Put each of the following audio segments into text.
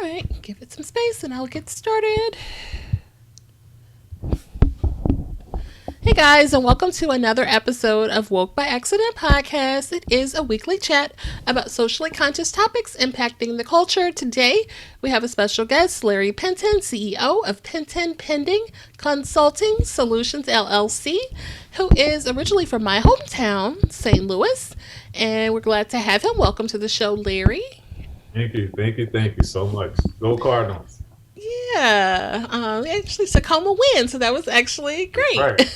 right, give it some space and I'll get started. Hey guys, and welcome to another episode of Woke by Accident podcast. It is a weekly chat about socially conscious topics impacting the culture. Today, we have a special guest, Larry Penton, CEO of Penton Pending Consulting Solutions, LLC, who is originally from my hometown, St. Louis, and we're glad to have him. Welcome to the show, Larry. Thank you so much. Go Cardinals. Yeah, actually Tacoma win, so that was actually great. Right.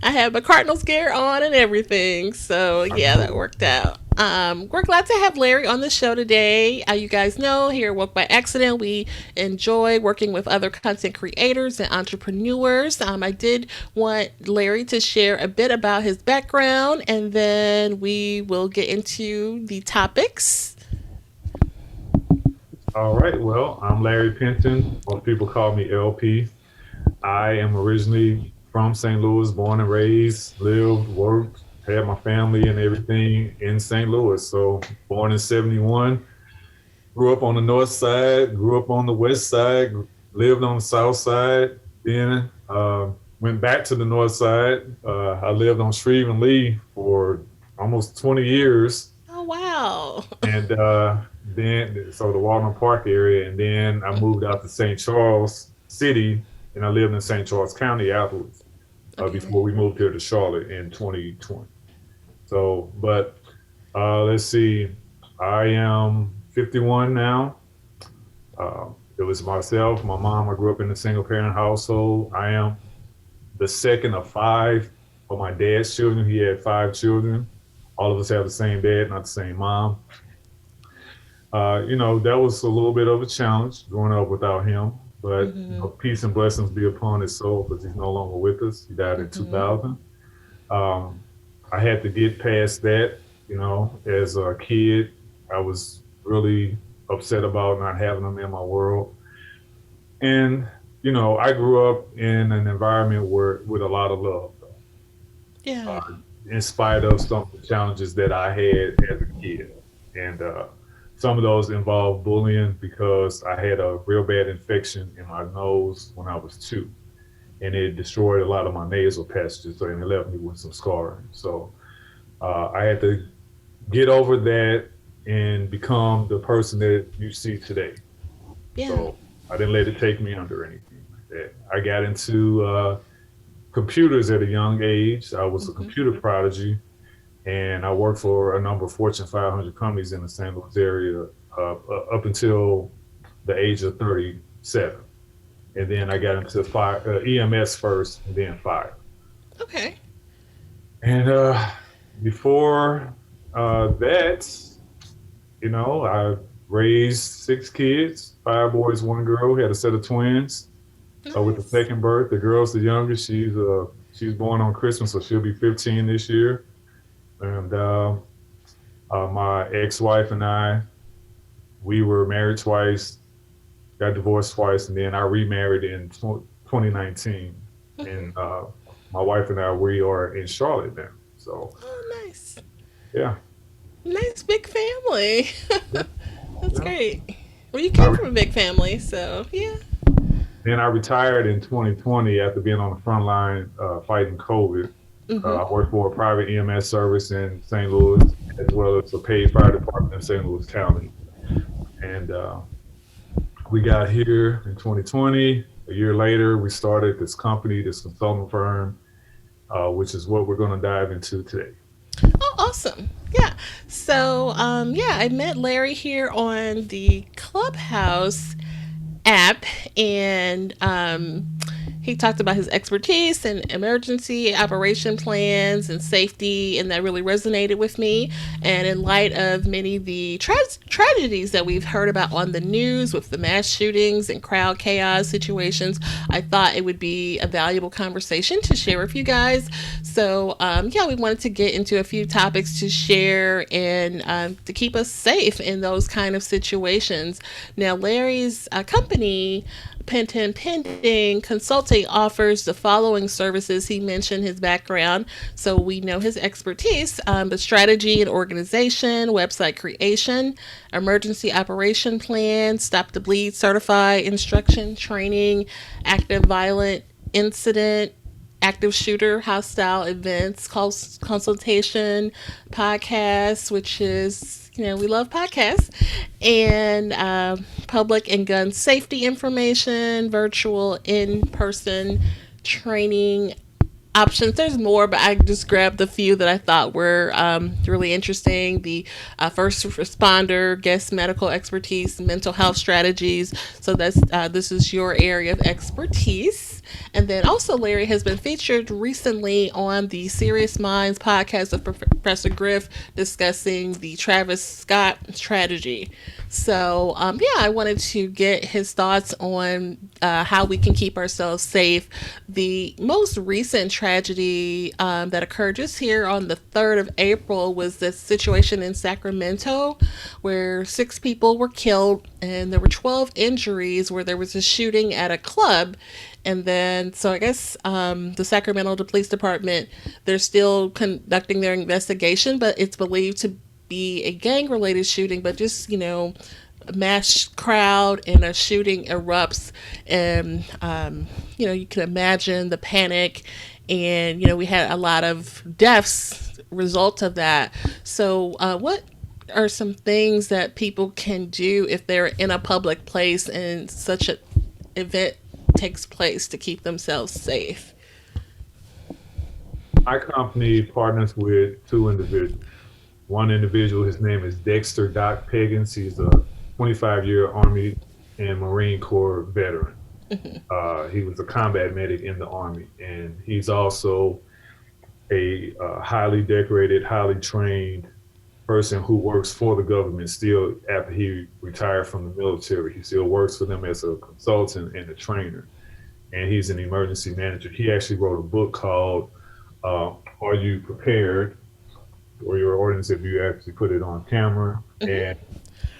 I had my Cardinals gear on and everything, so yeah, that worked out. We're glad to have Larry on the show today. You guys know here at Woke by Accident, we enjoy working with other content creators and entrepreneurs. I did want Larry to share a bit about his background, and then we will get into the topics. All right. Well, I'm Larry Penton. Most people call me LP. I am originally from St. Louis, born and raised, lived, worked, had my family and everything in St. Louis. So born in 71, grew up on the north side, grew up on the west side, lived on the south side, then went back to the north side. I lived on Shreve and Lee for almost 20 years. Oh, wow. And so the Walnut Park area, and then I moved out to St. Charles City, and I lived in St. Charles County afterwards, before we moved here to Charlotte in 2020. So, but let's see, I am 51 now. It was myself, my mom. I grew up in a single parent household. I am the second of five of my dad's children. He had 5 children. All of us have the same dad, not the same mom. That was a little bit of a challenge growing up without him, but peace and blessings be upon his soul because he's no longer with us. He died in 2000. I had to get past that. As a kid, I was really upset about not having him in my world. And, I grew up in an environment with a lot of love. Yeah. In spite of some of the challenges that I had as a kid. And some of those involved bullying because I had a real bad infection in my nose when I was 2. And it destroyed a lot of my nasal passages, and it left me with some scarring. So I had to get over that and become the person that you see today. Yeah. So I didn't let it take me under anything like that. I got into computers at a young age. I was a computer prodigy, and I worked for a number of Fortune 500 companies in the St. Louis area up until the age of 37. And then I got into EMS first, and then fire. Okay. And before that, I raised 6 kids, 5 boys, 1 girl. We had a set of twins. Nice. With the second birth, the girl's the youngest. She's born on Christmas, so she'll be 15 this year. And my ex-wife and I, we were married twice, got divorced twice, and then I remarried in 2019. And my wife and I, we are in Charlotte now. So. Oh, nice. Yeah. Nice big family. That's great. Well, you came from a big family, so yeah. Then I retired in 2020 after being on the front line fighting COVID. I worked for a private EMS service in St. Louis, as well as a paid fire department in St. Louis County. And we got here in 2020. A year later, we started this company, this consulting firm, which is what we're going to dive into today. Oh, awesome. Yeah. So, I met Larry here on the Clubhouse app, and he talked about his expertise and emergency operation plans and safety, and that really resonated with me. And in light of many of the tragedies that we've heard about on the news with the mass shootings and crowd chaos situations, I thought it would be a valuable conversation to share with you guys. So, we wanted to get into a few topics to share and to keep us safe in those kind of situations. Now, Larry's company Penton Pending Consulting offers the following services. He mentioned his background, so we know his expertise, but strategy and organization, website creation, emergency operation plan, stop the bleed, certified instruction, training, active violent incident, active shooter, hostile events, consultation, podcasts, which is, we love podcasts, and public and gun safety information, virtual, in person training options. There's more, but I just grabbed a few that I thought were really interesting. The first responder, guest medical expertise, mental health strategies. So this is your area of expertise. And then also, Larry has been featured recently on the Serious Minds podcast of Professor Griff discussing the Travis Scott strategy. So, I wanted to get his thoughts on how we can keep ourselves safe. The most recent tragedy that occurred just here on the 3rd of April was this situation in Sacramento where 6 people were killed and there were 12 injuries, where there was a shooting at a club. And then, so I guess the Sacramento Police Department, they're still conducting their investigation, but it's believed to be a gang related shooting, but just, a mass crowd and a shooting erupts. And, you can imagine the panic. And, we had a lot of deaths result of that. So, what are some things that people can do if they're in a public place and such an event takes place to keep themselves safe? My company partners with 2 individuals. One individual, his name is Dexter Doc Peggins. He's a 25-year Army and Marine Corps veteran. He was a combat medic in the Army, and he's also a highly decorated, highly trained person who works for the government still after he retired from the military. He still works for them as a consultant and a trainer, and he's an emergency manager. He actually wrote a book called Are You Prepared? Or Your Ordinance, if you actually put it on camera. And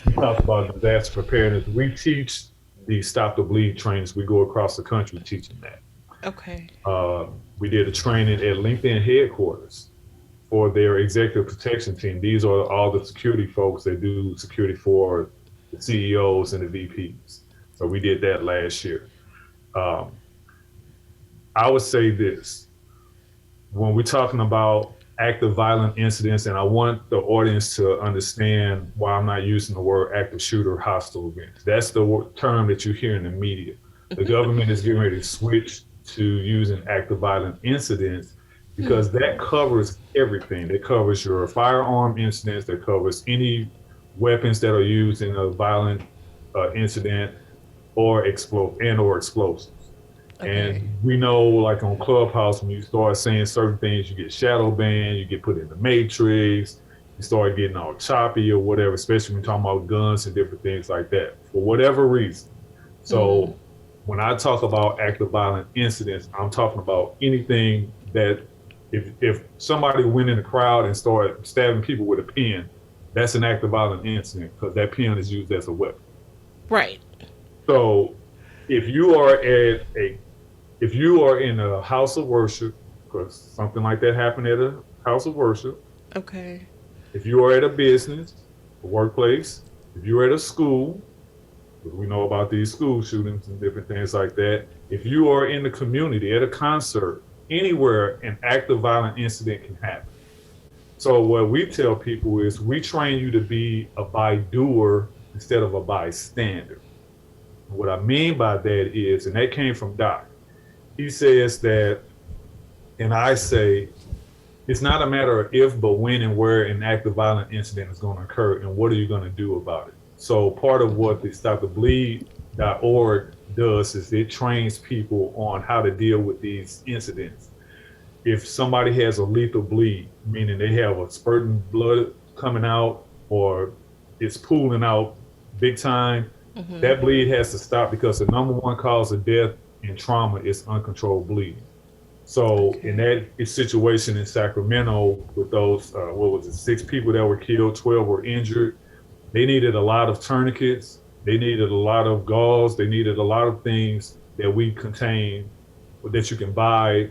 we talk about disaster preparedness. We teach the Stop the Bleed trainings. We go across the country teaching that. Okay. We did a training at LinkedIn headquarters for their executive protection team. These are all the security folks that do security for the CEOs and the VPs. So we did that last year. I would say this, when we're talking about active violent incidents, and I want the audience to understand why I'm not using the word active shooter, hostile events. That's the term that you hear in the media. The government is getting ready to switch to using active violent incidents because that covers everything. That covers your firearm incidents, that covers any weapons that are used in a violent incident or explosives. Okay. And we know, like on Clubhouse, when you start saying certain things, you get shadow banned, you get put in the matrix, you start getting all choppy or whatever, especially when you're talking about guns and different things like that, for whatever reason. So when I talk about active violent incidents, I'm talking about anything that if somebody went in the crowd and started stabbing people with a pen, that's an active violent incident because that pen is used as a weapon. Right. So if you are in a house of worship, because something like that happened at a house of worship. Okay. If you are at a business, a workplace, if you're at a school, because we know about these school shootings and different things like that. If you are in the community, at a concert, anywhere an active violent incident can happen. So what we tell people is we train you to be a by-doer instead of a bystander. What I mean by that is, and that came from Doc, he says that, and I say, it's not a matter of if, but when and where an active violent incident is going to occur, and what are you going to do about it? So part of what the StopTheBleed.org does is it trains people on how to deal with these incidents. If somebody has a lethal bleed, meaning they have a spurting blood coming out or it's pooling out big time, that bleed has to stop because the number one cause of death and trauma is uncontrolled bleeding. So in that situation in Sacramento with those, 6 people that were killed, 12 were injured, they needed a lot of tourniquets, They needed a lot of gauze. They needed a lot of things that we contain that you can buy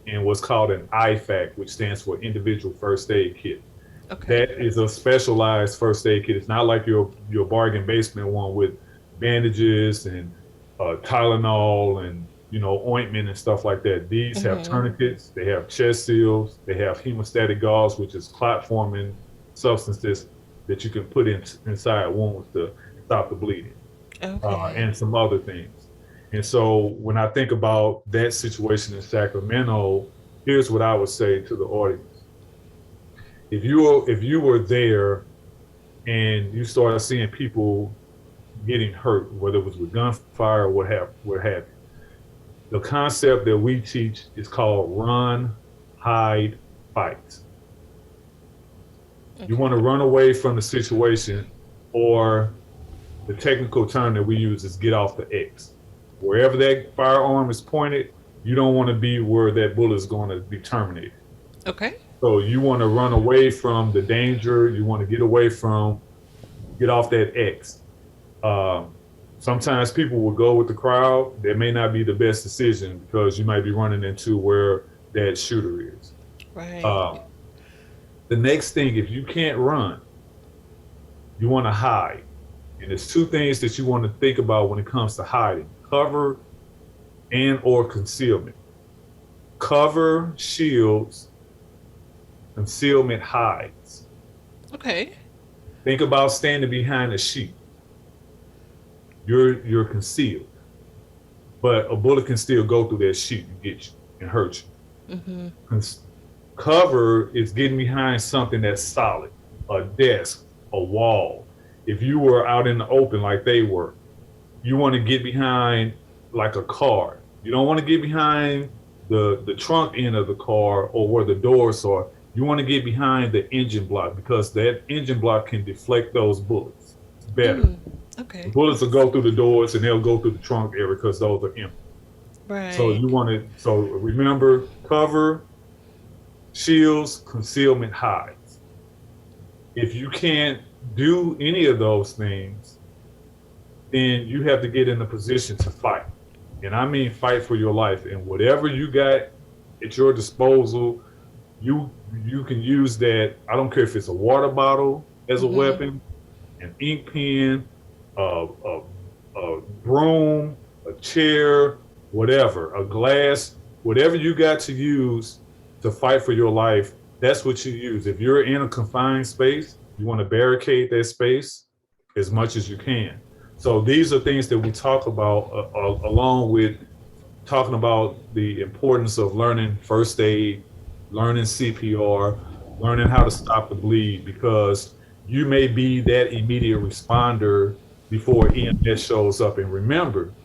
in what's called an IFAC, which stands for Individual First Aid Kit. Okay. That is a specialized first aid kit. It's not like your bargain basement one with bandages and Tylenol and ointment and stuff like that. These have Mm-hmm. tourniquets. They have chest seals. They have hemostatic gauze, which is clot forming substances that you can put inside wounds to stop the bleeding, Okay. and some other things. And so when I think about that situation in Sacramento, here's what I would say to the audience: if you were there and you started seeing people getting hurt, whether it was with gunfire or what have you, the concept that we teach is called run, hide, fight. You want to Okay. run away from the situation, or the technical term that we use is get off the X. Wherever that firearm is pointed, you don't want to be where that bullet is going to be terminated. Okay. So you want to run away from the danger. You want to get off that X. Um, Sometimes people will go with the crowd. That may not be the best decision because you might be running into where that shooter is. Right. Um, the next thing, if you can't run, you want to hide. And there's two things that you want to think about when it comes to hiding: cover and or concealment. Cover shields, concealment hides. Okay. Think about standing behind a sheet. You're concealed, but a bullet can still go through that sheet and get you and hurt Mm-hmm. you. Cover is getting behind something that's solid, a desk, a wall. If you were out in the open like they were, you want to get behind like a car. You don't want to get behind the trunk end of the car or where the doors are. You want to get behind the engine block because that engine block can deflect those bullets. It's better. Mm. The Okay. bullets will go through the doors and they'll go through the trunk area because those are empty. So Right. you want to so remember: cover, shields, concealment, hides. If you can't do any of those things, then you have to get in a position to fight. And I mean fight for your life. And whatever you got at your disposal, you can use that. I don't care if it's a water bottle as a Mm-hmm. weapon, an ink pen, a broom, a chair, whatever, a glass, whatever you got to use to fight for your life, that's what you use. If you're in a confined space, you want to barricade that space as much as you can. So these are things that we talk about, along with talking about the importance of learning first aid, learning CPR, learning how to stop the bleed, because you may be that immediate responder before EMS shows up. And remember,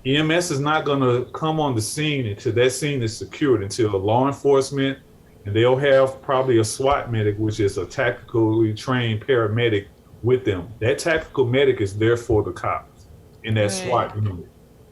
EMS is not going to come on the scene until that scene is secured, until law enforcement, and they'll have probably a SWAT medic, which is a tactically trained paramedic with them. That tactical medic is there for the cops in that Right. SWAT unit.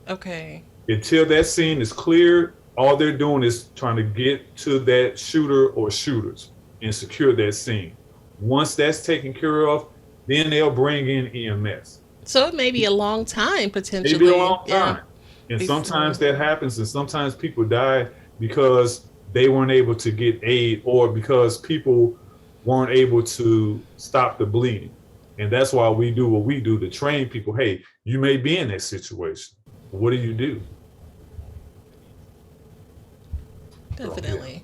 Okay. Until that scene is cleared, all they're doing is trying to get to that shooter or shooters and secure that scene. Once that's taken care of, then they'll bring in EMS. So it may be a long time Maybe a potentially. long Yeah. time. And Before. sometimes that happens, and sometimes people die because they weren't able to get aid or because people weren't able to stop the bleeding. And that's why we do what we do to train people. Hey, you may be in that situation. What do you do? So, yeah. Definitely.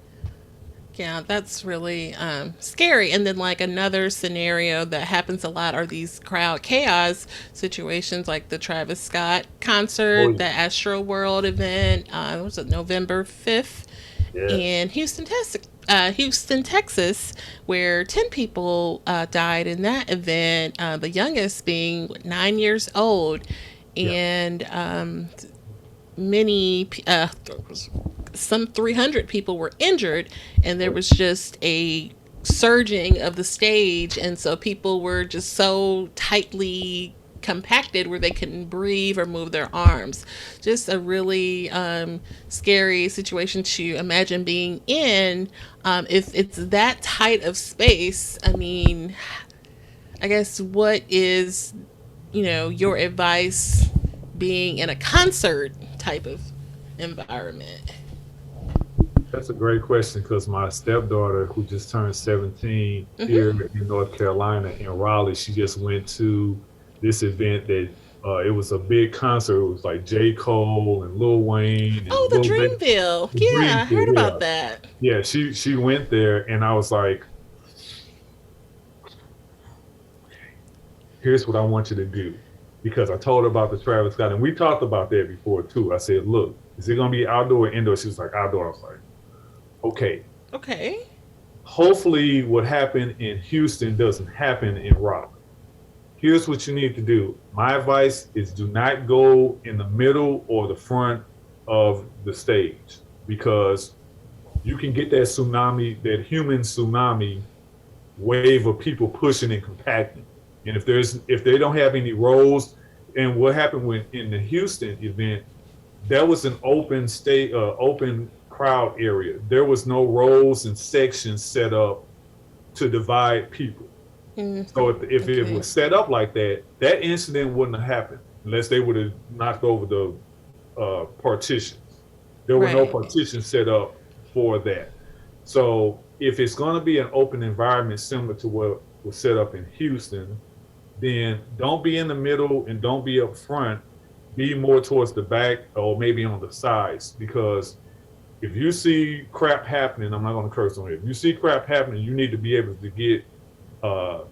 Yeah, that's really scary. And then, like, another scenario that happens a lot are these crowd chaos situations, like the Travis Scott Oh, concert, the yeah. Astroworld event. Was it November 5th Yes. in Houston, Texas, where 10 people died in that event. The youngest being 9 years old, Yeah. and many some 300 people were injured, and there Oh, was just a surging of the stage, and so people were just so tightly compacted where they couldn't breathe or move their arms. Just a really scary situation to imagine being in. If it's that tight of space, I mean, I guess what is your advice being in a concert type of environment? That's a great question because my stepdaughter, who just turned 17 here Hmm. in North Carolina in Raleigh, she just went to this event that it was a big concert. It was like J. Cole and Lil Wayne Oh, and the Lil Baby. Dreamville. The Yeah, I Dreamfield, heard yeah. about that. Yeah, she went there and I was like, here's what I want you to do. Because I told her about the Travis Scott, and we talked about that before too. I said, look, is it gonna be outdoor or indoor? She was like, outdoor. I was like, okay. Okay. Hopefully what happened in Houston doesn't happen in Raleigh. Here's what you need to do. My advice is do not go in the middle or the front of the stage because you can get that tsunami, that human tsunami wave of people pushing and compacting. And if they don't have any rows, and what happened when in the Houston event, that was an open state, open crowd area. There was no rows and sections set up to divide people. Mm, So if it okay. was set up like that, that incident wouldn't have happened unless they would have knocked over the partitions. There were no Right. partitions set up for that. So if it's going to be an open environment similar to what was set up in Houston, then don't be in the middle and don't be up front. Be more towards the back or maybe on the sides because if you see crap happening, I'm not going to curse on it. If you see crap happening, you need to be able to get uh,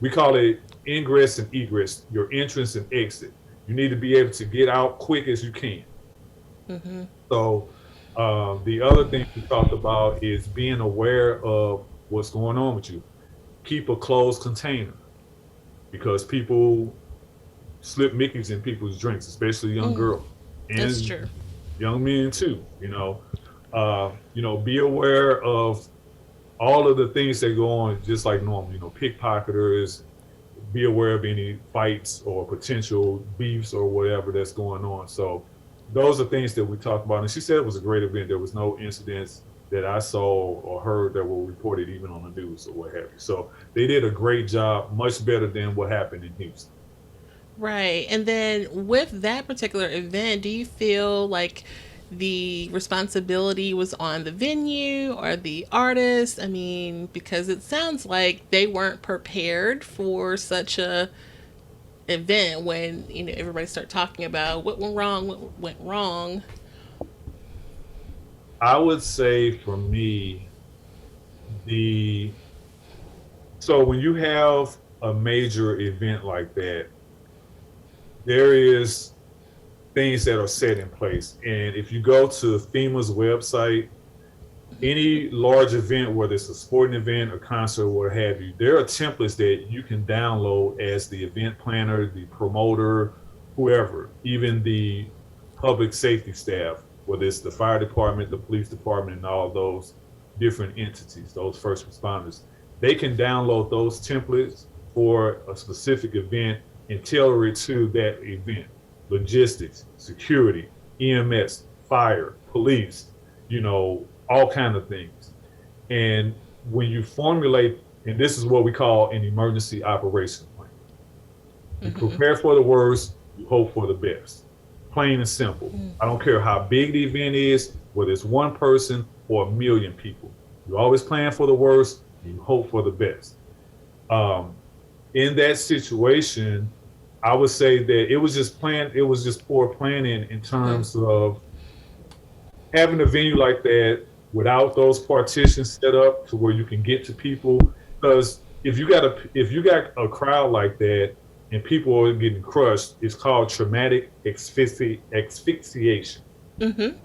we call it ingress and egress, your entrance and exit. You need to be able to get out quick as you can. Mm-hmm. So the other thing we talked about is being aware of what's going on with you. Keep a closed container because people slip Mickeys in people's drinks, especially young Mm, girls that's and true. young men too. Be aware of all of the things that go on just like normal. Pickpocketers, be aware of any fights or potential beefs or whatever that's going on. So those are things that we talked about. And she said it was a great event. There was no incidents that I saw or heard that were reported even on the news or what have you. So they did a great job, much better than what happened in Houston. Right. And then with that particular event, do you feel like the responsibility was on the venue or the artist? I mean, because it sounds like they weren't prepared for such a event when, everybody started talking about what went wrong. I would say for me, the so when you have a major event like that, there is things that are set in place. And if you go to FEMA's website, any large event, whether it's a sporting event, a concert, what have you, there are templates that you can download as the event planner, the promoter, whoever, even the public safety staff, whether it's the fire department, the police department, and all those different entities, those first responders. They can download those templates for a specific event and tailor it to that event. Logistics, security, EMS, fire, police, all kind of things. And when you formulate, and this is what we call an emergency operations plan, you Mm-hmm. prepare for the worst, you hope for the best. Plain and simple. I don't care how big the event is, whether it's one person or a million people. You always plan for the worst, and you hope for the best. Um, in that situation, I would say that it was just poor planning in Mm-hmm. terms of having a venue like that without those partitions set up to where you can get to people. Because if you got a crowd like that and people are getting crushed, it's called traumatic asphyxiation. Mm-hmm.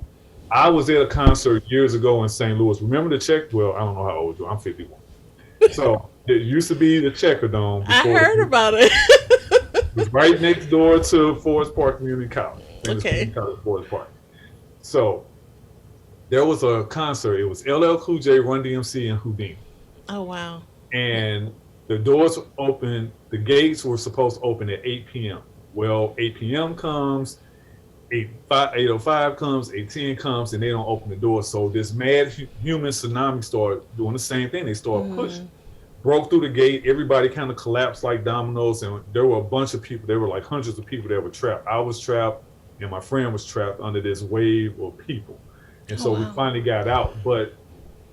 I was at a concert years ago in St. Louis. Remember the check? Well, I don't know how old you are. I'm 51. So it used to be the Checker Dome I before heard it about it. was right next door to Forest Park Community College. Famous Okay. Community College, Forest Park. So there was a concert. It was LL Cool J, Run DMC, and Houdini. Oh, wow. And the doors open. The gates were supposed to open at 8 p.m. Well, 8 p.m. comes, 8:05 comes, 8:10 comes, and they don't open the door. So this mad human tsunami started doing the same thing. They started pushing. Mm. broke through the gate. Everybody kind of collapsed like dominoes, and there were a bunch of people. There were like hundreds of people that were trapped. I was trapped, and my friend was trapped under this wave of people. And Oh so we wow. finally got out. But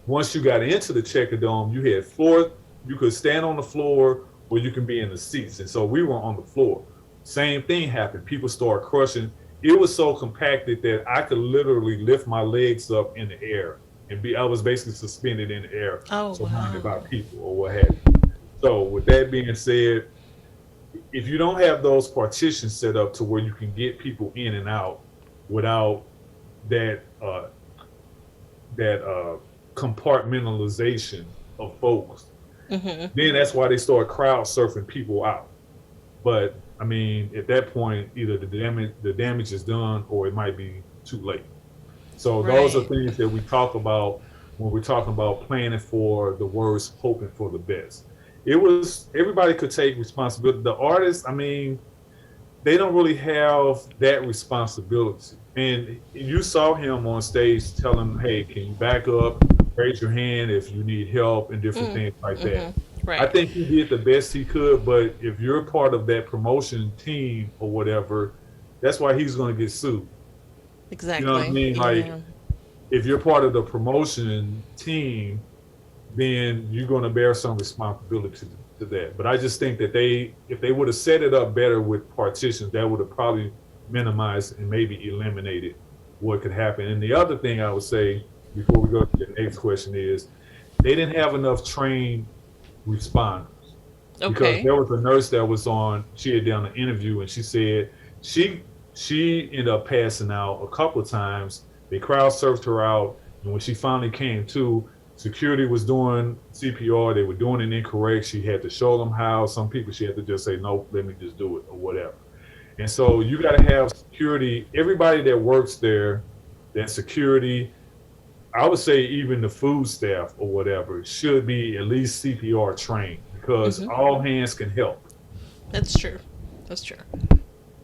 once you got into the Checker Dome, you had floor. You could stand on the floor, or you can be in the seats. And so we were on the floor. Same thing happened. People started crushing. It was so compacted that I could literally lift my legs up in the air and be. I was basically suspended in the air, Oh surrounded wow. by people or what have you. So with that being said, if you don't have those partitions set up to where you can get people in and out without that compartmentalization of folks, Mm-hmm. then that's why they start crowd surfing people out. But I mean, at that point, either the damage is done or it might be too late. So those are Right. things that we talk about when we're talking about planning for the worst, hoping for the best. It was everybody could take responsibility. The artists, I mean, they don't really have that responsibility. And you saw him on stage telling, "Hey, can you back up? Raise your hand if you need help," and different Mm. things like that. Mm-hmm. I Right. think he did the best he could, but if you're part of that promotion team or whatever, that's why he's going to get sued. You know what I Exactly. mean? Like, Yeah. if you're part of the promotion team, then you're going to bear some responsibility to that. But I just think that if they would have set it up better with partitions, that would have probably minimized and maybe eliminated what could happen. And the other thing I would say before we go to the next question is they didn't have enough trained responders because Okay. there was a nurse that was on. She had done an interview and she said she she ended up passing out a couple of times. They crowd surfed her out, and when she finally came to, security was doing CPR. They were doing it incorrect. She had to show them how. Some people she had to just say no, let me just do it or whatever. And so you got to have security. Everybody that works there, that security, I would say even the food staff or whatever should be at least CPR trained because Mm-hmm. all hands can help. That's true. That's true.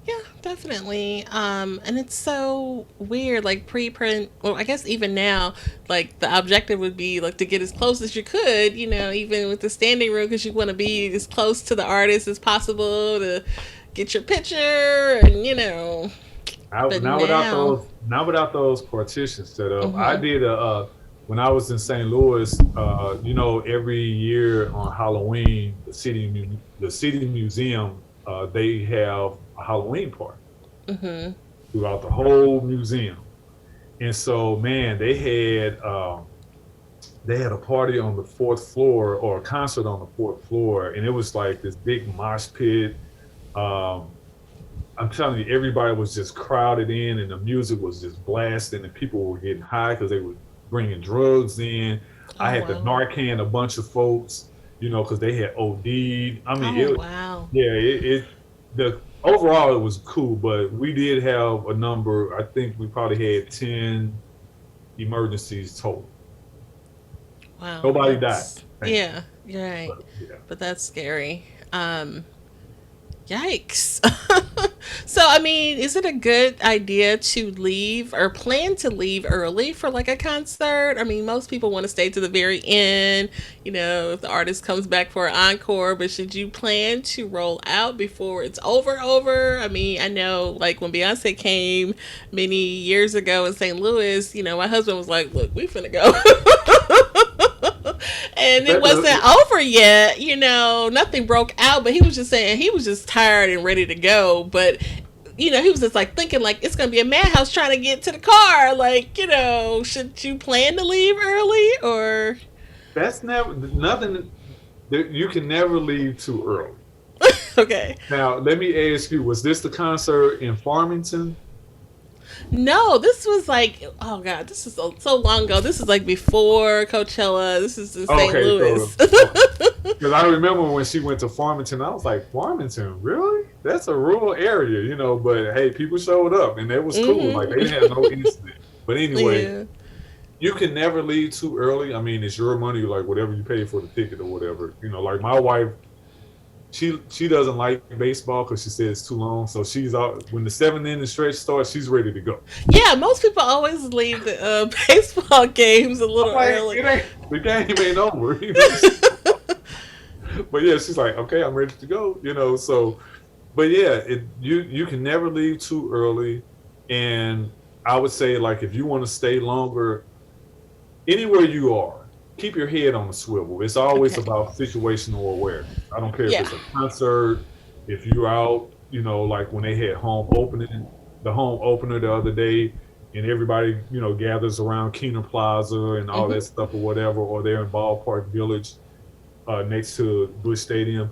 Yeah, definitely. And it's so weird, like pre-print. Well, I guess even now, like the objective would be like to get as close as you could, even with the standing room, because you want to be as close to the artist as possible to get your picture, and But Now without now, those partitions set up, I mm-hmm, did a when I was in St. Louis. Every year on Halloween, the city museum they have a Halloween party mm-hmm, throughout the whole museum, and so man, they had a party on the fourth floor or a concert on the fourth floor, and it was like this big mosh pit. Um, I'm telling you, everybody was just crowded in, and the music was just blasting, and people were getting high because they were bringing drugs in. I oh had to wow, Narcan a bunch of folks, because they had OD'd. I mean, oh wow, yeah, the overall it was cool, but we did have a number. I think we probably had 10 emergencies total. wow. Nobody died, That's thankfully. yeah, you're right, But yeah, but that's scary. Yikes. So, I mean, is it a good idea to leave or plan to leave early for like a concert? I mean, most people want to stay to the very end, if the artist comes back for an encore, but should you plan to roll out before it's over? I mean, I know like when Beyonce came many years ago in St. Louis, my husband was like, look, we finna go. And it that, wasn't over yet, nothing broke out, but he was just saying he was just tired and ready to go. But he was just like thinking like it's gonna be a madhouse trying to get to the car. Like, should you plan to leave early or that's never nothing. You can never leave too early. okay? Now, let me ask you: was this the concert in Farmington? No, this was like, oh god, this is so long ago. This is like before Coachella. This is in St. Okay, so Louis. because I remember when she went to Farmington, I was like, Farmington, really? That's a rural area. But hey, people showed up and it was cool. Like they Hmm. didn't have no incident. But anyway, Yeah. you can never leave too early. I mean, it's your money, like whatever you pay for the ticket or whatever. Like my wife, she doesn't like baseball because she says it's too long. So she's out when the seventh inning stretch starts, she's ready to go. Yeah, most people always leave the baseball games a I'm little like, early. it ain't the game ain't over. But yeah, she's like, okay, I'm ready to go, so, but yeah, you can never leave too early. And I would say, like, if you want to stay longer, anywhere you are, keep your head on the swivel. It's always Okay. about situational awareness. I don't care if Yeah. it's a concert, if you're out, like when they had the home opener the other day, and everybody, gathers around Keener Plaza and all Hmm. that stuff or whatever, or they're in Ballpark Village next to Bush Stadium.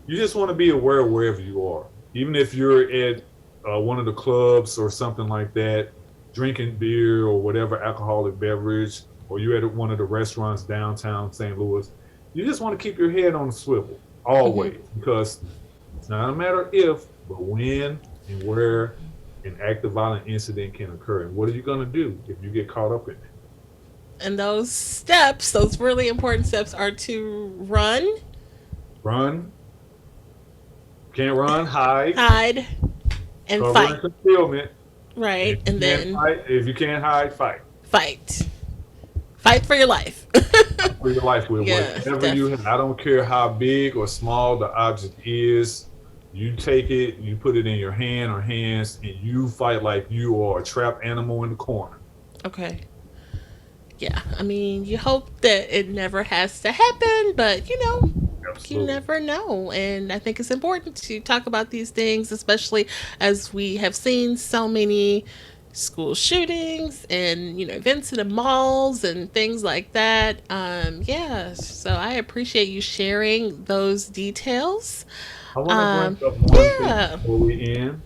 You just want to be aware wherever you are, even if you're at one of the clubs or something like that, drinking beer or whatever alcoholic beverage, or you're at one of the restaurants downtown St. Louis. You just want to keep your head on the swivel Hmm. always, because it's not a matter if, but when and where an active violent incident can occur. And what are you going to do if you get caught up in it? And those steps, those really important steps, are to run, Run, can't run, hide, hide, and cover fight. and concealment. And Right? And then if you can't hide, fight. fight. Fight for your life. Fight for your life with Yeah, whatever you definitely. have. I don't care how big or small the object is. You take it, you put it in your hand or hands, and you fight like you are a trapped animal in the corner. Okay. Yeah. I mean, you hope that it never has to happen, but you Absolutely. never know. And I think it's important to talk about these things, especially as we have seen so many school shootings and events in the malls and things like that. Yeah, so I appreciate you sharing those details. I want to bring up one thing Yeah. before we end.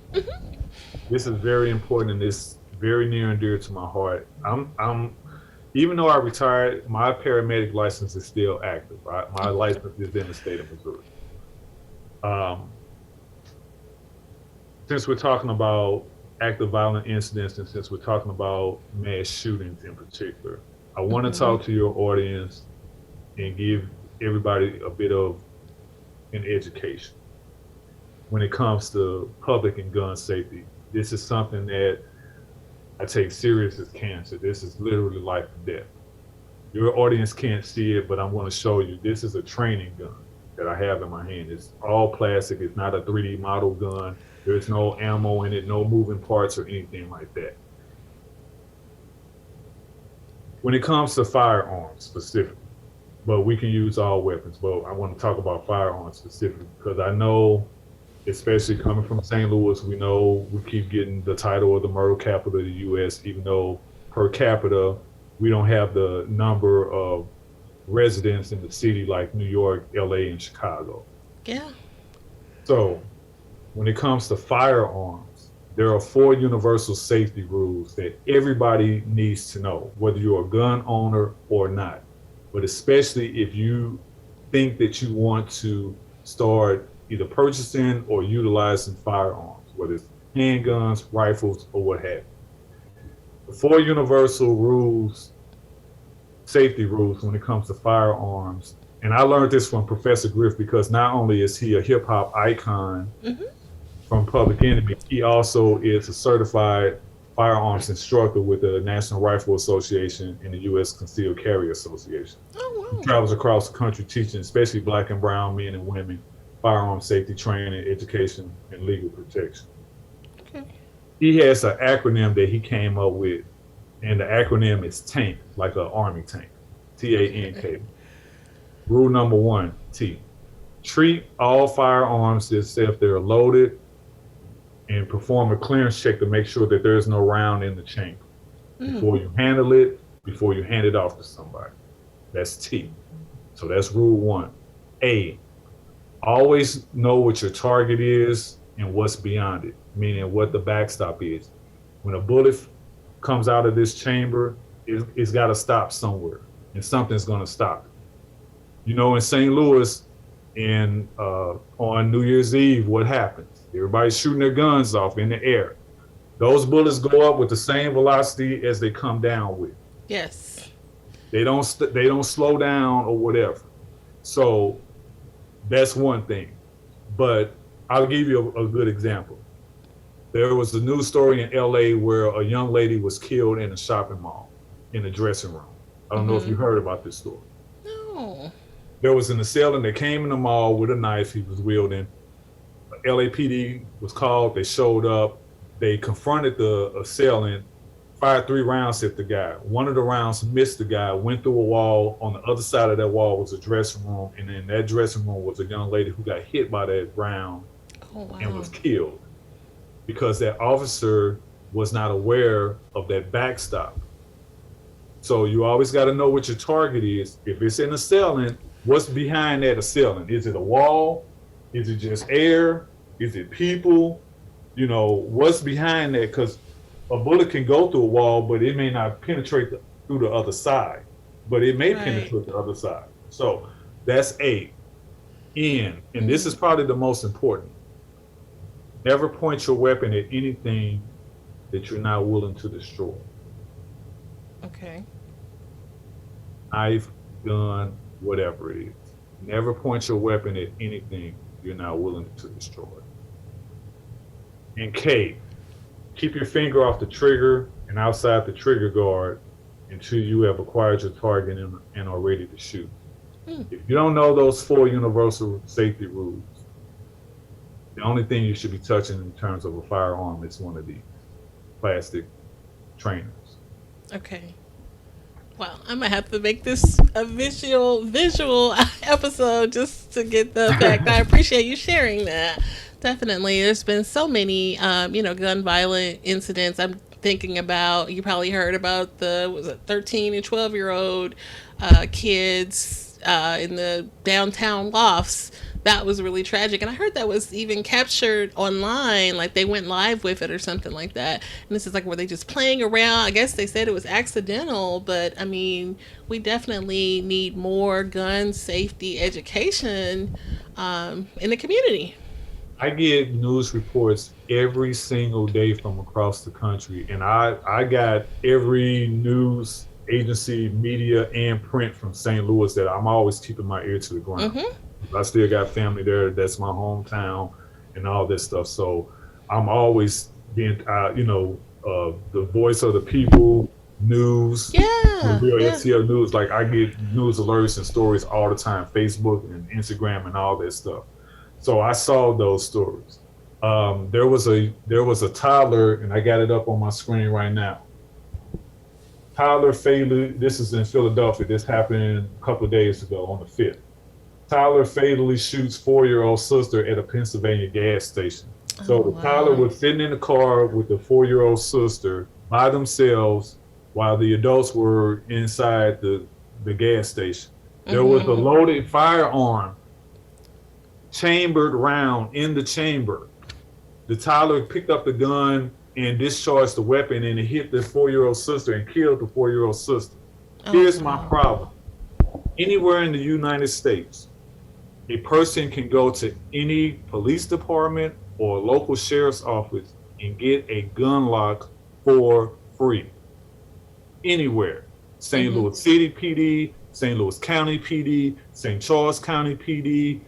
This is very important and it's very near and dear to my heart. I'm even though I retired, my paramedic license is still active. Right? My license is in the state of Missouri. Um, since we're talking about active violent incidents and since we're talking about mass shootings in particular, I want to Hmm. talk to your audience and give everybody a bit of an education when it comes to public and gun safety. This is something that I take serious as cancer. This is literally life and death. Your audience can't see it, but I'm going to show you. This is a training gun that I have in my hand. It's all plastic. It's not a 3D model gun. There's no ammo in it, no moving parts or anything like that. When it comes to firearms specifically, but we can use all weapons. But I want to talk about firearms specifically because I know, especially coming from St. Louis, we know we keep getting the title of the murder capital of the U.S., even though per capita, we don't have the number of residents in the city like New York, LA, and Chicago. Yeah. So when it comes to firearms, there are 4 universal safety rules that everybody needs to know, whether you're a gun owner or not. But especially if you think that you want to start either purchasing or utilizing firearms, whether it's handguns, rifles, or what have you. The 4 universal rules, safety rules when it comes to firearms. And I learned this from Professor Griff because not only is he a hip hop icon Hmm. from Public Enemy, he also is a certified firearms instructor with the National Rifle Association and the U.S. Concealed Carry Association. He Oh, wow. travels across the country teaching, especially black and brown men and women, firearm safety training, education, and legal protection. Okay. He has an acronym that he came up with, and the acronym is TANK, like an army tank. Okay. TANK. Rule number 1, T. Treat all firearms as if they're loaded and perform a clearance check to make sure that there's no round in the chamber Mm. before you handle it, before you hand it off to somebody. That's T. So that's rule 1. A. Always know what your target is and what's beyond it, meaning what the backstop is. When a bullet comes out of this chamber, it's got to stop somewhere, and something's going to stop it. In St. Louis, on New Year's Eve, what happens? Everybody's shooting their guns off in the air. Those bullets go up with the same velocity as they come down with. Yes. They don't slow down or whatever. So that's one thing. But I'll give you a good example. There was a news story in LA where a young lady was killed in a shopping mall in a dressing room. I don't know if Hmm. you heard about this story. No. There was an assailant that came in the mall with a knife he was wielding. LAPD was called. They showed up. They confronted the assailant, fired 3 rounds at the guy. One of the rounds missed the guy, went through a wall. On the other side of that wall was a dressing room, and in that dressing room was a young lady who got hit by that round Oh and wow. was killed because that officer was not aware of that backstop. So you always got to know what your target is. If it's an assailant, what's behind that assailant? Is it a wall? Is it just air? Is it people? What's behind that? Because a bullet can go through a wall, but it may not penetrate through the other side, but it may Right. penetrate the other side. So that's A. N, and this is Mm. probably the most important. Never point your weapon at anything that you're not willing to destroy. Okay. Knife, gun, whatever it is. Never point your weapon at anything you're not willing to destroy. And K, keep your finger off the trigger and outside the trigger guard until you have acquired your target and are ready to shoot. Mm. If you don't know those 4 universal safety rules, the only thing you should be touching in terms of a firearm is one of these plastic trainers. Okay. Well, I'm gonna have to make this a visual episode just to get the fact. I appreciate you sharing that. Definitely, there's been so many, gun violent incidents. I'm thinking about. You probably heard about the was it 13 and 12-year-old kids in the downtown lofts. That was really tragic, and I heard that was even captured online. Like they went live with it or something like that. And this is like were they just playing around? I guess they said it was accidental, but I mean, we definitely need more gun safety education in the community. I get news reports every single day from across the country, and I got every news agency, media, and print from St. Louis that I'm always keeping my ear to the ground. Mm-hmm. I still got family there. That's my hometown and all this stuff. So I'm always being, the voice of the people, news, the Yeah, real yeah. STL news. Like I get news alerts and stories all the time, Facebook and Instagram and all that stuff. So I saw those stories. There was a toddler, and I got it up on my screen right now. Tyler fatally. This is in Philadelphia. This happened a couple of days ago on the 5th. Tyler fatally shoots 4-year-old sister at a Pennsylvania gas station. So Oh the Tyler wow. was sitting in the car with the 4-year-old sister by themselves while the adults were inside the gas station. There was a Mm-hmm. loaded firearm chambered round in the chamber. The Tyler picked up the gun and discharged the weapon, and it hit the 4-year-old sister and killed the 4-year-old sister. Oh Here's my wow. problem. Anywhere in the United States, a person can go to any police department or local sheriff's office and get a gun lock for free. Anywhere. St. Mm-hmm. Louis City PD, St. Louis County PD, St. Charles County PD,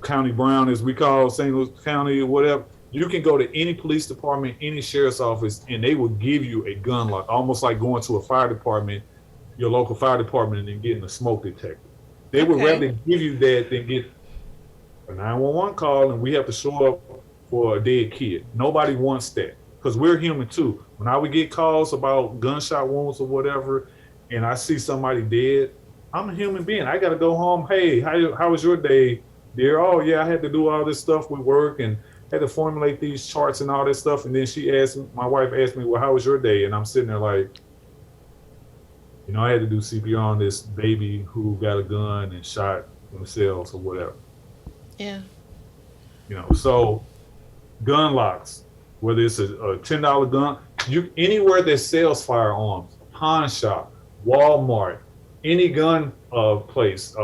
County Brown as we call St. Louis County or whatever. You can go to any police department, any sheriff's office, and they will give you a gun lock, almost like going to a fire department, your local fire department, and getting a smoke detector. They would Okay. rather give you that than get a 911 call and we have to show up for a dead kid. Nobody wants that because we're human too. When I would get calls about gunshot wounds or whatever, and I see somebody dead, I'm a human being. I got to go home. Hey, how was your day, dear? Oh, yeah, I had to do all this stuff with work and had to formulate these charts and all this stuff. And then my wife asked me, well, how was your day? And I'm sitting there like, I had to do CPR on this baby who got a gun and shot themselves or whatever. Yeah. So gun locks, whether it's a $10 gun, anywhere that sells firearms, pawn shop, Walmart, any gun place,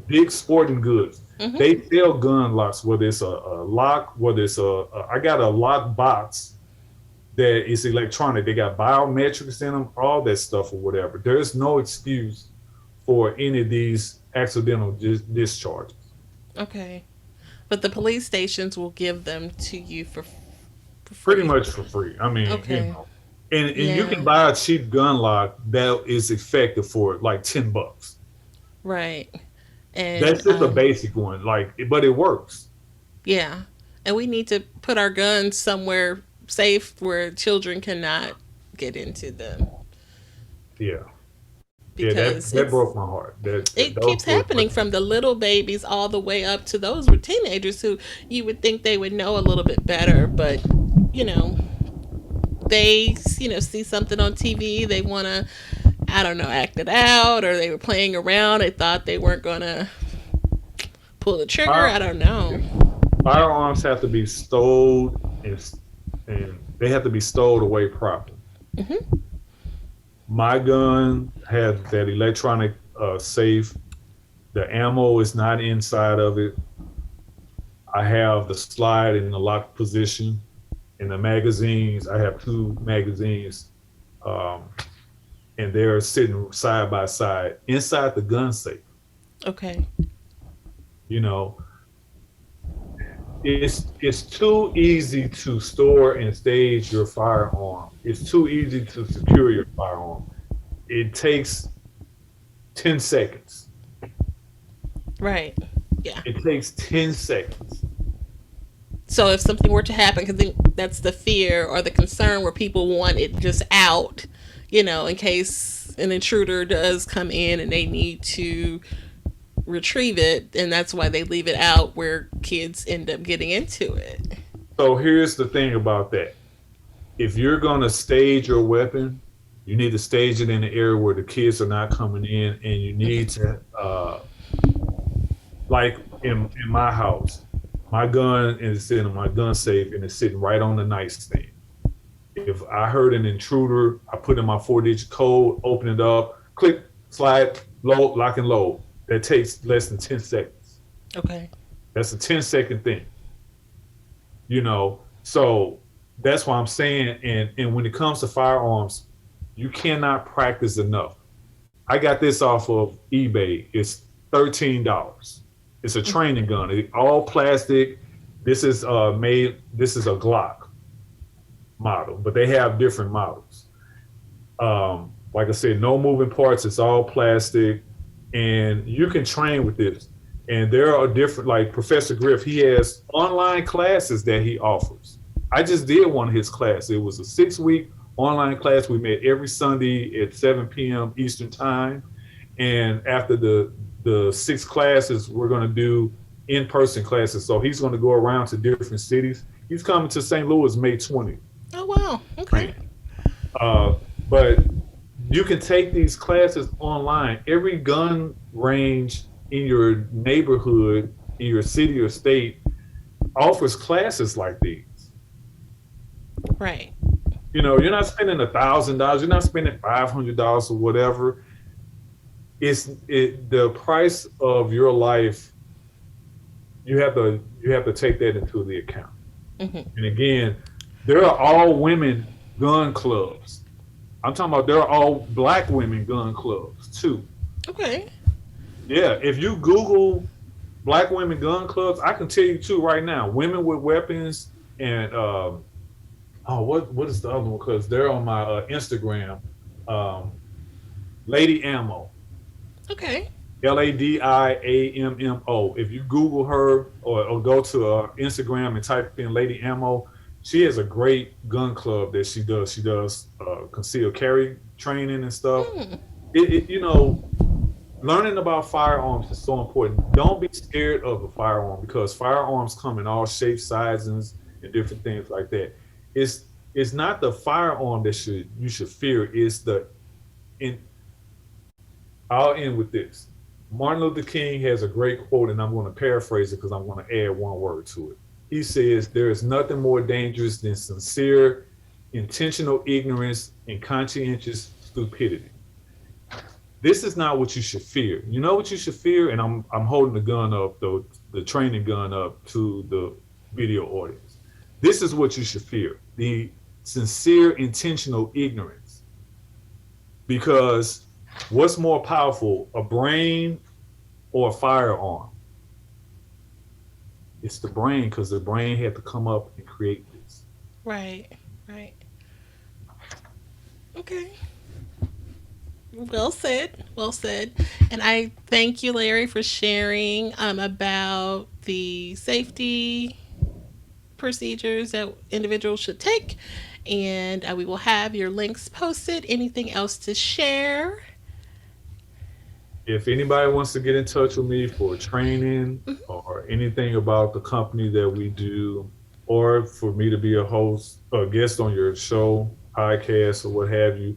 big sporting goods, Mm-hmm. they sell gun locks. Whether it's a lock, whether it's I got a lock box that is electronic. They got biometrics in them, all that stuff or whatever. There's no excuse for any of these accidental discharges. Okay. But the police stations will give them to you for Pretty free. much for free. I mean, Okay. and you can Yeah. buy a cheap gun lock that is effective for like $10. Right. And That's just a basic one, like, but it works. yeah, and we need to put our guns somewhere safe where children cannot get into them, Yeah, yeah. because That broke my heart. it Those keeps were happening from the little babies all the way up to those were teenagers who you would think they would know a little bit better, but you know, they see something on TV, they want to, I don't know, act it out, or they were playing around, they thought they weren't going to pull the trigger, I fire, don't know. yeah. Firearms have to be stowed and they have to be stowed away properly. Hmm. My gun has that electronic safe. The ammo is not inside of it. I have the slide in the locked position. In the magazines, I have two magazines, um, and they're sitting side by side inside the gun safe. Okay. You know, it's too easy to store and stage your firearm. It's too easy to secure your firearm. It takes 10 seconds. Right. Yeah. It takes 10 seconds. So if something were to happen, because that's the fear or the concern where people want it just out, in case an intruder does come in and they need to retrieve it, and that's why they leave it out where kids end up getting into it. So here's the thing about that. If you're going to stage your weapon, you need to stage it in an area where the kids are not coming in, and you need to, like in my house, my gun is in my gun safe and it's sitting right on the nightstand. If I heard an intruder, I put in my 4-digit code, open it up, click, slide, load, lock and load. That takes less than 10 seconds. Okay. That's a 10-second thing. So that's why I'm saying, and when it comes to firearms, you cannot practice enough. I got this off of eBay. It's $13. It's a training gun. All plastic. This is made. This is a Glock model, but they have different models. Like I said, no moving parts. It's all plastic, and you can train with this. And there are different, like Professor Griff. He has online classes that he offers. I just did one of his classes. It was a 6-week online class. We met every Sunday at 7 p.m. Eastern time. And after the 6 classes, we're going to do in-person classes. So he's going to go around to different cities. He's coming to St. Louis May 20th. Oh wow. Okay. But you can take these classes online. Every gun range in your neighborhood, in your city or state, offers classes like these. Right. You're not spending $1,000. You're not spending $500 or whatever. The price of your life. You have to take that into the account. Mm-hmm. And again, there are all women gun clubs. I'm talking about there are all black women gun clubs too. Okay. Yeah, if you Google black women gun clubs, I can tell you too right now, women with weapons and what is the other one? Because they're on my Instagram, Lady Ammo. Okay. LADIAMMO. If you Google her or go to Instagram and type in Lady Ammo, she has a great gun club that she does. She does concealed carry training and stuff. Learning about firearms is so important. Don't be scared of a firearm because firearms come in all shapes, sizes, and different things like that. It's not the firearm that you should fear. I'll end with this. Martin Luther King has a great quote, and I'm going to paraphrase it because I'm going to add one word to it. He says, "There is nothing more dangerous than sincere, intentional ignorance and conscientious stupidity." This is not what you should fear. You know what you should fear? And I'm holding the gun up, the training gun up to the video audience. This is what you should fear. The sincere, intentional ignorance. Because what's more powerful, a brain or a firearm? It's the brain, because the brain had to come up and create this. Right. Right. Okay. Well said. Well said. And I thank you, Larry, for sharing about the safety procedures that individuals should take. And we will have your links posted. Anything else to share? If anybody wants to get in touch with me for training or anything about the company that we do, or for me to be a host, a guest on your show, podcast, or what have you,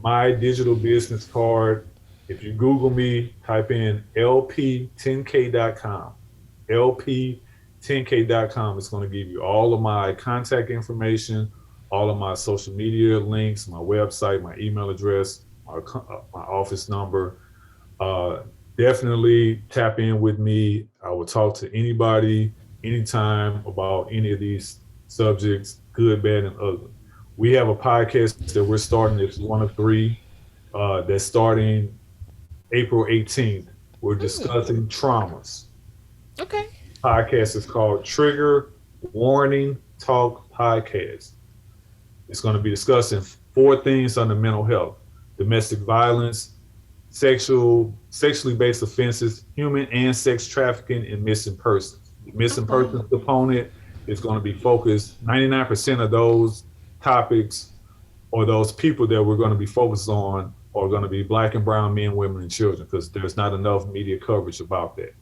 my digital business card, if you Google me, type in lp10k.com. lp10k.com is going to give you all of my contact information, all of my social media links, my website, my email address, my office number. uh, Definitely tap in with me. I will talk to anybody, anytime about any of these subjects, good, bad, and ugly. We have a podcast that we're starting. It's one of three that's starting April 18th. We're Mm, discussing traumas. okay. Podcast is called Trigger Warning Talk Podcast. It's going to be discussing four things under mental health: domestic violence, sexually based offenses, human and sex trafficking, and missing persons. The Oh, missing wow. persons component is going to be focused. 99% of those topics or those people that we're going to be focused on are going to be Black and brown men, women, and children, because there's not enough media coverage about that.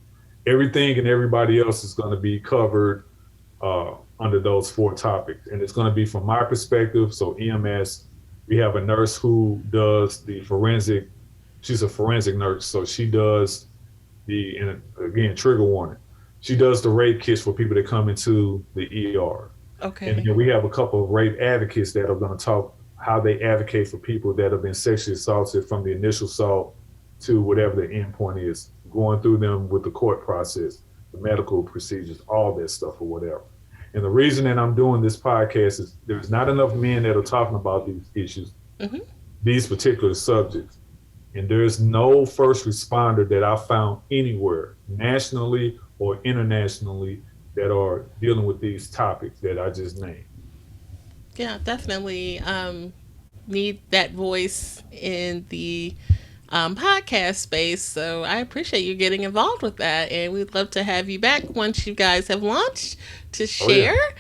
Everything and everybody else is going to be covered under those four topics, and it's going to be from my perspective. So EMS, we have a nurse who does the forensic. She's a forensic nurse, so she does and again, trigger warning. She does the rape kits for people that come into the ER. And Okay. then we have a couple of rape advocates that are going to talk how they advocate for people that have been sexually assaulted from the initial assault to whatever the end point is, going through them with the court process, the medical procedures, all that stuff or whatever. And the reason that I'm doing this podcast is there's not enough men that are talking about these issues, Mm-hmm. these particular subjects. And there's no first responder that I found anywhere, nationally or internationally, that are dealing with these topics that I just named. Yeah, definitely need that voice in the podcast space. So I appreciate you getting involved with that. And we'd love to have you back once you guys have launched to Oh yeah. share.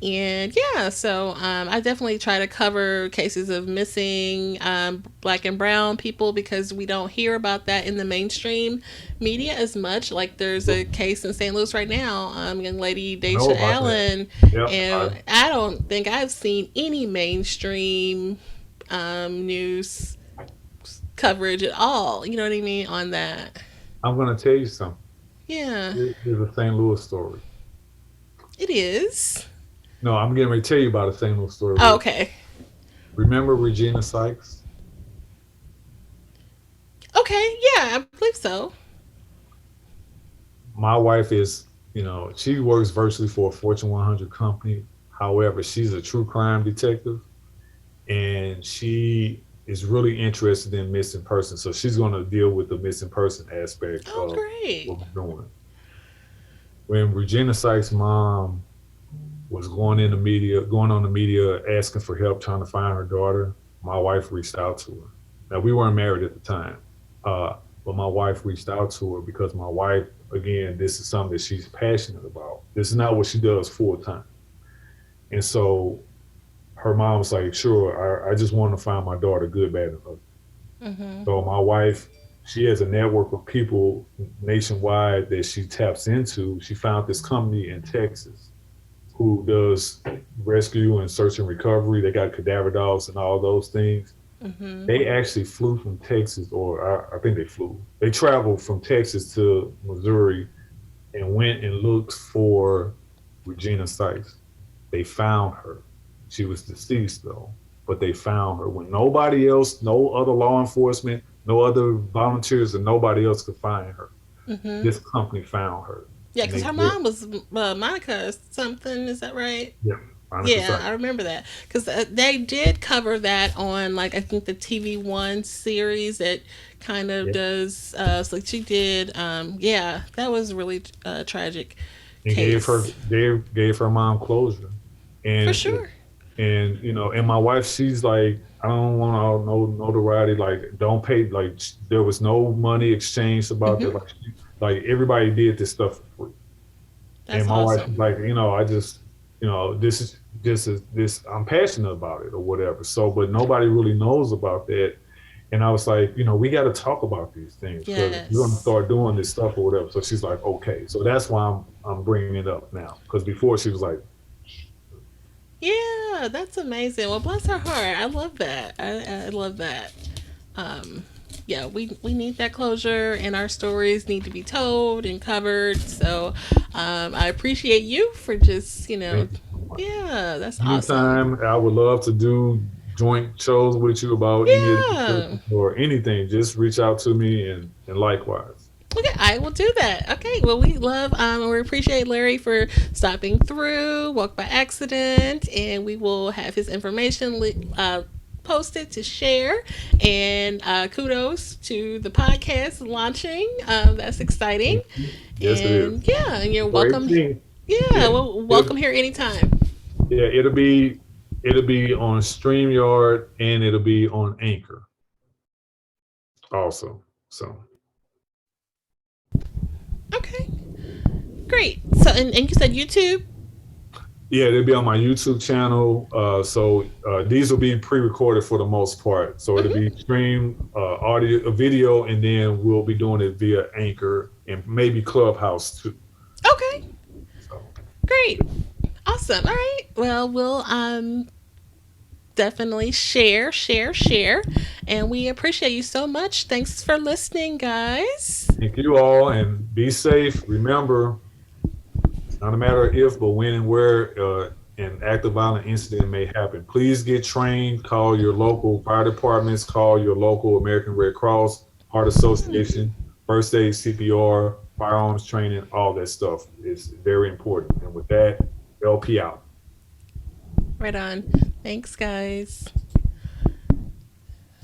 And yeah, so I definitely try to cover cases of missing black and brown people because we don't hear about that in the mainstream media as much. Like there's a case in St. Louis right now, young lady I know Daisha about that. Allen, Yep. and I don't think I've seen any mainstream news coverage at all. You know what I mean on that. I'm going to tell you something. Yeah, There's a St. Louis story. it is. No, I'm getting ready to tell you about a St. Louis story Oh, real quick. okay. Remember Regina Sykes? Okay. Yeah, I believe so. My wife is, she works virtually for a Fortune 100 company. However, she's a true crime detective, and she is really interested in missing persons. So she's going to deal with the missing person aspect Oh, of great. what we're doing. When Regina Sykes' mom was going on the media, asking for help, trying to find her daughter, my wife reached out to her. Now, we weren't married at the time, but my wife reached out to her because my wife, again, this is something that she's passionate about. This is not what she does full time. And so her mom was like, sure, I just want to find my daughter, good, bad, and ugly. Mm-hmm. So my wife, she has a network of people nationwide that she taps into. She found this company in Texas who does rescue and search and recovery. They got cadaver dogs and all those things. Mm-hmm. They actually flew from Texas, or I think they flew. They traveled from Texas to Missouri and went and looked for Regina Sykes. They found her. She was deceased though, but they found her when nobody else, no other law enforcement, no other volunteers, and nobody else could find her. Mm-hmm. This company found her, Yeah, and because they her did. mom was Monica or something. Is that right? Yeah, Monica Yeah, Sykes. I remember that because they did cover that on like I think the TV One series that kind of Yeah, does. So she did. Yeah, that was a really tragic and case gave her mom closure, for and sure. and my wife, she's like, I don't want all no notoriety. Like, don't pay. Like, there was no money exchanged about that. Mm-hmm. Like everybody did this stuff for free. And That's my wife was awesome. like, I just, this. I'm passionate about it or whatever. So, but nobody really knows about that. And I was like, we got to talk about these things because we're gonna Yes. start doing this stuff or whatever. So she's like, okay. So that's why I'm bringing it up now because before she was like, Yeah, that's amazing. Well, bless her heart. I love that. I love that. Um, yeah, we need that closure, and our stories need to be told and covered. So, I appreciate you for just, thank you so much. yeah, that's awesome. Anytime, I would love to do joint shows with you about any of these Yeah. subjects or anything. Just reach out to me and likewise. Okay, I will do that. Okay, well, we love, we appreciate Larry for stopping through, walk by accident, and we will have his information posted to share. And kudos to the podcast launching. That's exciting. Thank you. Yes, it is. And yeah, and you're For welcome. everything, Yeah, yeah, well, it, welcome here anytime. yeah, it'll be on StreamYard and it'll be on Anchor also. So Okay, great. So, and you said YouTube? yeah, they'll be on my YouTube channel. So these will be pre-recorded for the most part. So it'll be Mm-hmm. streamed audio, video, and then we'll be doing it via Anchor and maybe Clubhouse too. Okay, So great. Awesome. All right. Well, we'll definitely share. And we appreciate you so much. Thanks for listening, guys. thank you all and be safe. Remember, it's not a matter of if, but when and where an active violent incident may happen. Please get trained. Call your local fire departments. Call your local American Red Cross, Heart Hmm. Association, first aid, CPR, firearms training, all that stuff is very important. And with that, LP out. Right on. Thanks, guys.